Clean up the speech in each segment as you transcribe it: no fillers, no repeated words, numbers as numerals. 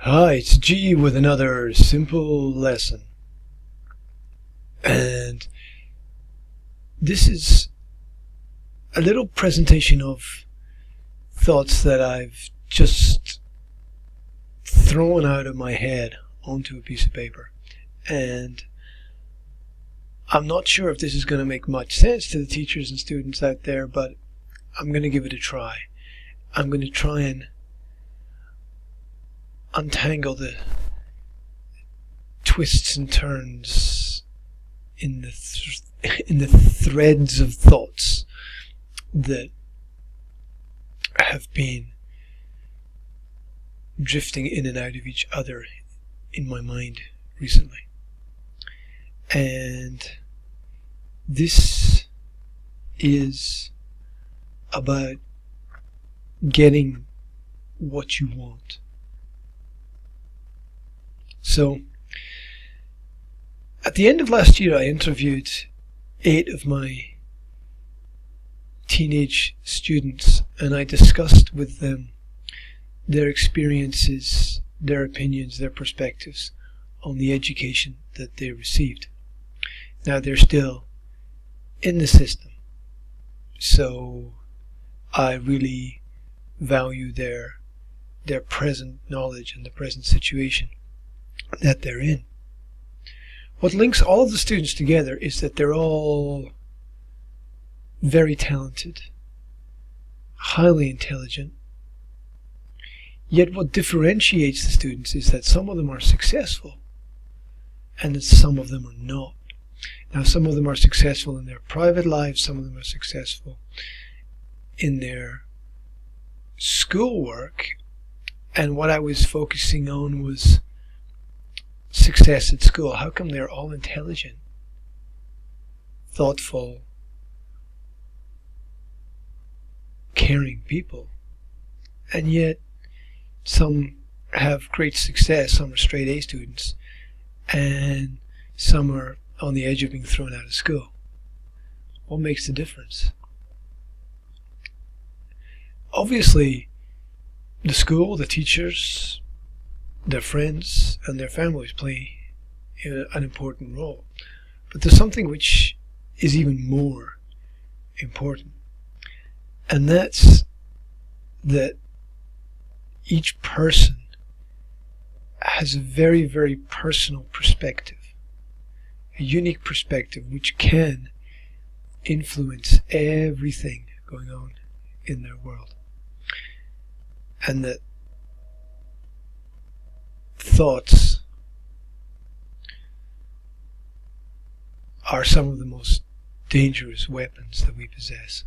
Hi, it's G with another simple lesson. And this is a little presentation of thoughts that I've just thrown out of my head onto a piece of paper. And I'm not sure if this is going to make much sense to the teachers and students out there, but I'm going to give it a try. I'm going to try and untangle the twists and turns in the threads of thoughts that have been drifting in and out of each other in my mind recently. And this is about getting what you want. So, at the end of last year, I interviewed 8 of my teenage students, and I discussed with them their experiences, their opinions, their perspectives on the education that they received. Now, they're still in the system, so I really value their present knowledge and the present situation that they're in. What links all of the students together is that they're all very talented, highly intelligent. Yet what differentiates the students is that some of them are successful and that some of them are not. Now, some of them are successful in their private lives, some of them are successful in their schoolwork, and what I was focusing on was success at school. How come they're all intelligent, thoughtful, caring people, and yet some have great success, some are straight A students, and some are on the edge of being thrown out of school? What makes the difference? Obviously, the school, the teachers, their friends and their families play an important role. But there's something which is even more important, and that's that each person has a very, very personal perspective, a unique perspective which can influence everything going on in their world. And that thoughts are some of the most dangerous weapons that we possess.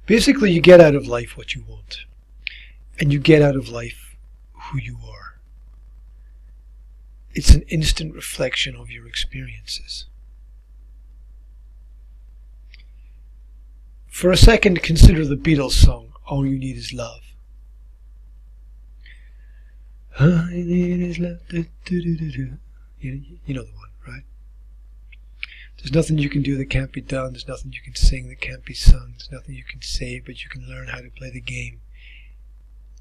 Basically, you get out of life what you want, and you get out of life who you are. It's an instant reflection of your experiences. For a second, consider the Beatles song, All You Need Is Love. All you need is love. You know the one, right? There's nothing you can do that can't be done. There's nothing you can sing that can't be sung. There's nothing you can say, but you can learn how to play the game.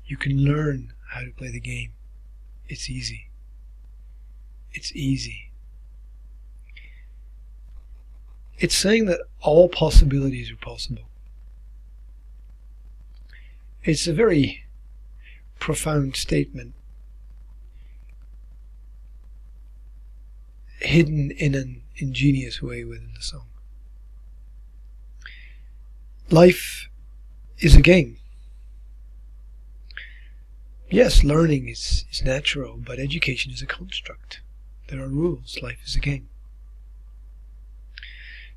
You can learn how to play the game. It's easy. It's easy. It's saying that all possibilities are possible. It's a very profound statement, hidden in an ingenious way within the song. Life is a game. Yes, learning is natural, but education is a construct. There are rules. Life is a game.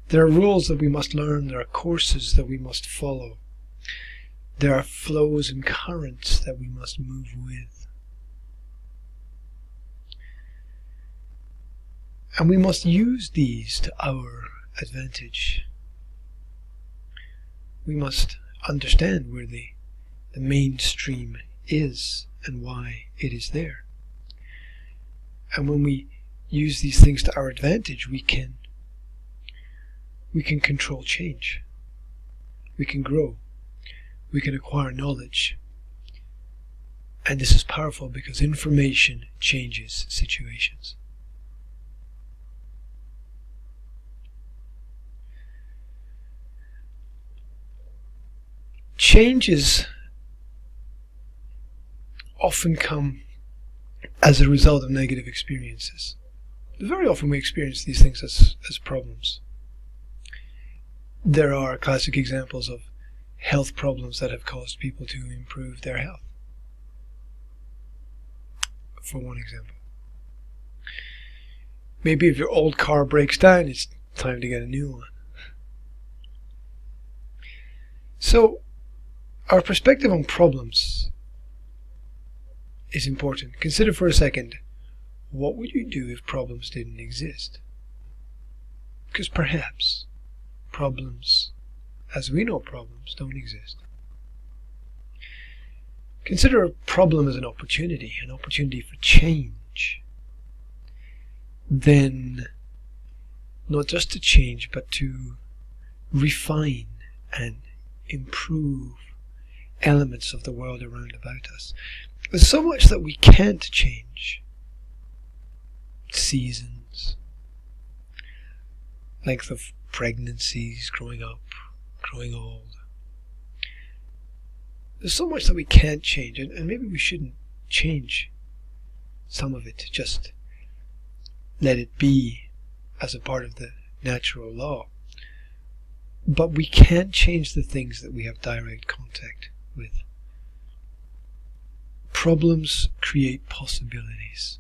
There are rules that we must learn. There are courses that we must follow. There are flows and currents that we must move with. And we must use these to our advantage. We must understand where the mainstream is and why it is there. And when we use these things to our advantage, we can control change. We can grow. We can acquire knowledge. And this is powerful because information changes situations. Changes often come as a result of negative experiences. Very often we experience these things as problems. There are classic examples of health problems that have caused people to improve their health. For one example. Maybe if your old car breaks down, it's time to get a new one. So, our perspective on problems is important. Consider for a second, what would you do if problems didn't exist? Because perhaps problems, as we know problems, don't exist. Consider a problem as an opportunity for change. Then, not just to change, but to refine and improve elements of the world around about us. There's so much that we can't change. Seasons, length of pregnancies, growing up, growing old. There's so much that we can't change, and maybe we shouldn't change some of it, just let it be as a part of the natural law. But we can't change the things that we have direct contact with. Problems create possibilities.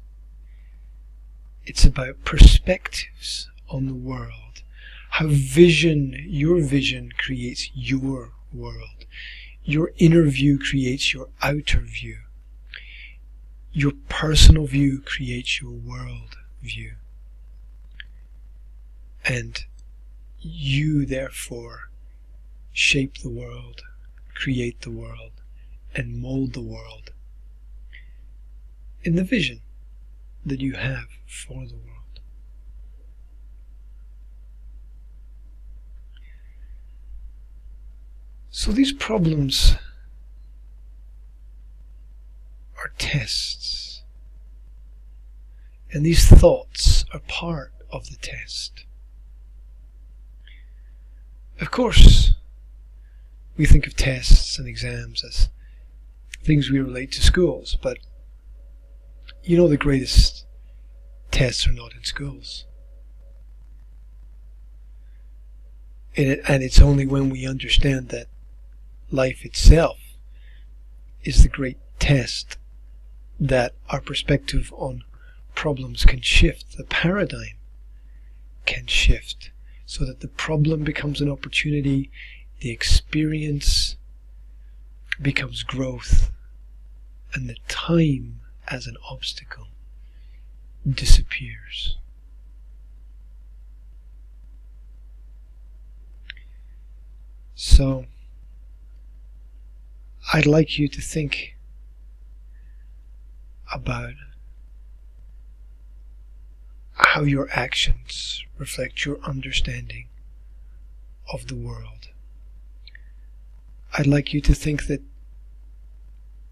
It's about perspectives on the world, how your vision creates your world. Your inner view creates your outer view. Your personal view creates your world view. And you, therefore, shape the world, create the world, and mold the world in the vision that you have for the world. So these problems are tests, and these thoughts are part of the test. Of course, we think of tests and exams as things we relate to schools, but you know the greatest tests are not in schools. And it's only when we understand that life itself is the great test that our perspective on problems can shift. The paradigm can shift so that the problem becomes an opportunity, the experience becomes growth, and the time as an obstacle disappears. So, I'd like you to think about how your actions reflect your understanding of the world. I'd like you to think that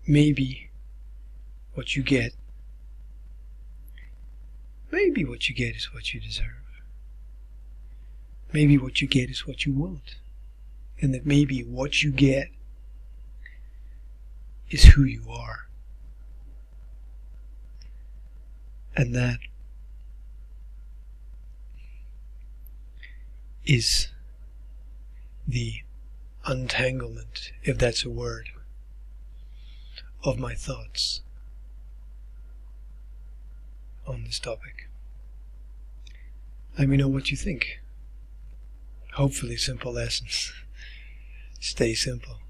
maybe what you get is what you deserve. Maybe what you get is what you want. And that maybe what you get is who you are. And that is the untanglement, if that's a word, of my thoughts on this topic. Let me know what you think. Hopefully simple lessons. Stay simple.